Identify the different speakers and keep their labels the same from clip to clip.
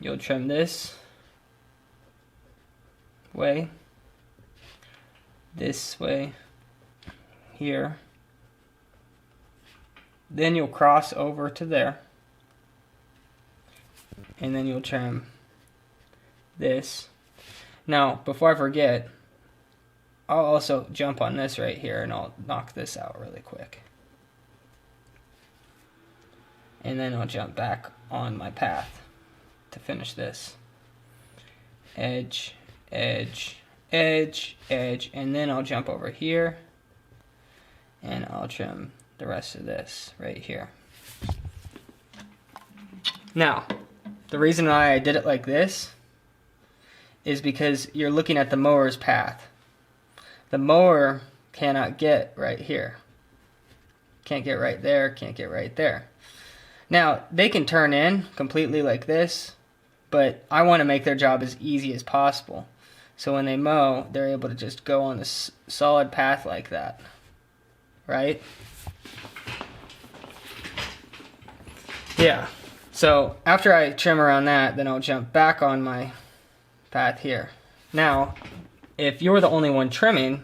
Speaker 1: You'll trim this way, this way, here. Then you'll cross over to there, and then you'll trim this. Now, before I forget, I'll also jump on this right here, and I'll knock this out really quick. And then I'll jump back on my path to finish this. Edge, edge, edge, edge, and then I'll jump over here, and I'll trim the rest of this right here. Now, the reason why I did it like this is because you're looking at the mower's path. The mower cannot get right here. Can't get right there, can't get right there. Now, they can turn in completely like this, but I want to make their job as easy as possible. So when they mow, they're able to just go on this solid path like that, right? Yeah, so after I trim around that, then I'll jump back on my path here. Now, if you're the only one trimming,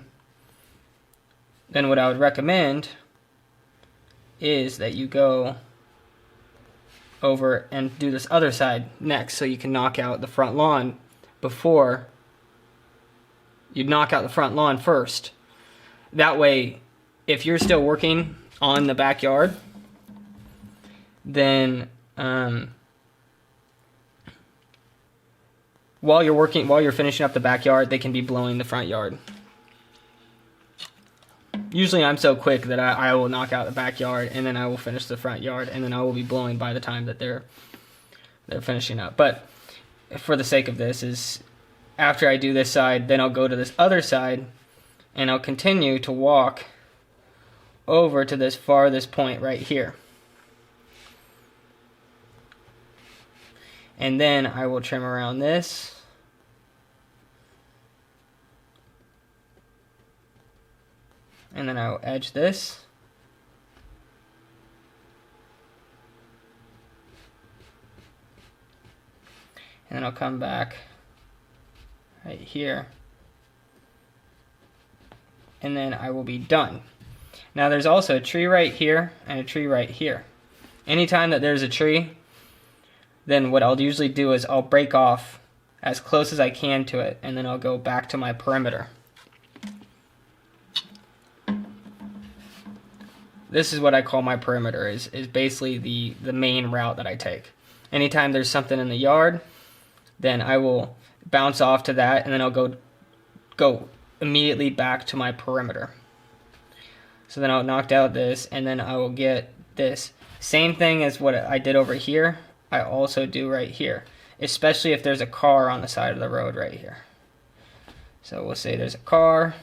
Speaker 1: then what I would recommend is that you go over and do this other side next, so you can knock out the front lawn before you knock out the front lawn first. That way, if you're still working on the backyard, then while you're finishing up the backyard, they can be blowing the front yard. Usually I'm so quick that I will knock out the backyard, and then I will finish the front yard, and then I will be blowing by the time that they're finishing up. But for the sake of this, is after I do this side, then I'll go to this other side, and I'll continue to walk over to this farthest point right here. And then I will trim around this. And then I will edge this. And then I'll come back right here. And then I will be done. Now there's also a tree right here and a tree right here. Anytime that there's a tree, then what I'll usually do is I'll break off as close as I can to it, and then I'll go back to my perimeter. This is what I call my perimeter, is basically the main route that I take. Anytime there's something in the yard, then I will bounce off to that, and then I'll go immediately back to my perimeter. So then I'll knock out this, and then I will get this. Same thing as what I did over here, I also do right here, especially if there's a car on the side of the road right here. So we'll say there's a car.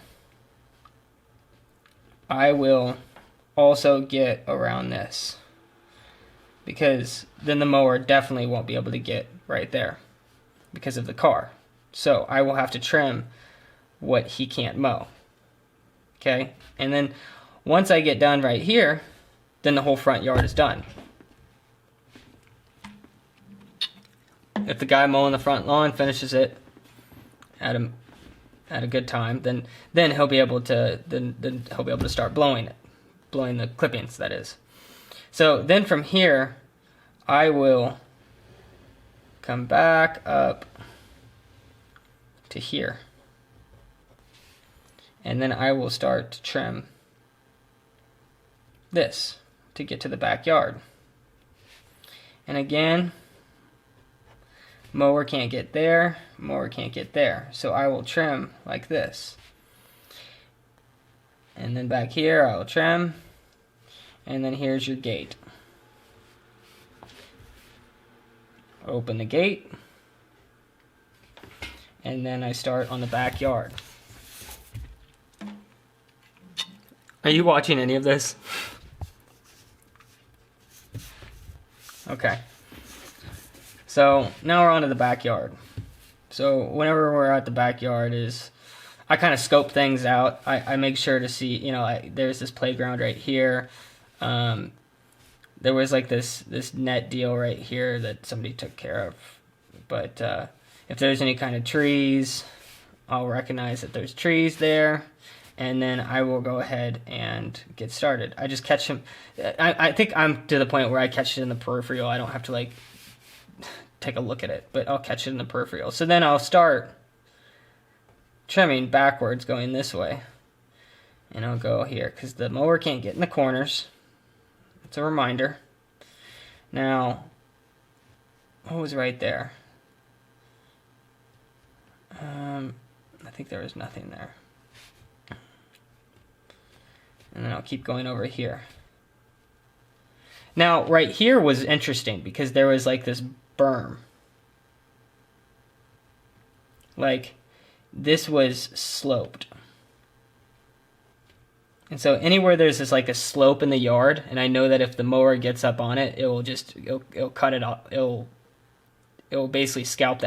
Speaker 1: I will also get around this, because then the mower definitely won't be able to get right there because of the car. So I will have to trim what he can't mow. Okay, and then once I get done right here, then the whole front yard is done. If the guy mowing the front lawn finishes it at a good time, then he'll be able to start blowing the clippings, that is. So then from here, I will come back up to here, and then I will start to trim this to get to the backyard. And again, mower can't get there, mower can't get there, so I will trim like this. And then back here I'll trim, and then here's your gate. Open the gate, and then I start on the backyard. Are you watching any of this? Okay. So now we're on to the backyard. So whenever we're at the backyard, I kind of scope things out. I make sure to see, there's this playground right here. There was like this net deal right here that somebody took care of But if there's any kind of trees, I'll recognize that there's trees there, and then I will go ahead and get started. I just catch him. I think I'm to the point where I catch it in the peripheral. I don't have to like take a look at it, but I'll catch it in the peripheral. So then I'll start trimming backwards, going this way. And I'll go here, because the mower can't get in the corners. It's a reminder. Now, what was right there? I think there was nothing there. And then I'll keep going over here. Now, right here was interesting, because there was like this berm. Like, this was sloped. And so anywhere there's this like a slope in the yard, and I know that if the mower gets up on it, it'll cut it off. It'll basically scalp the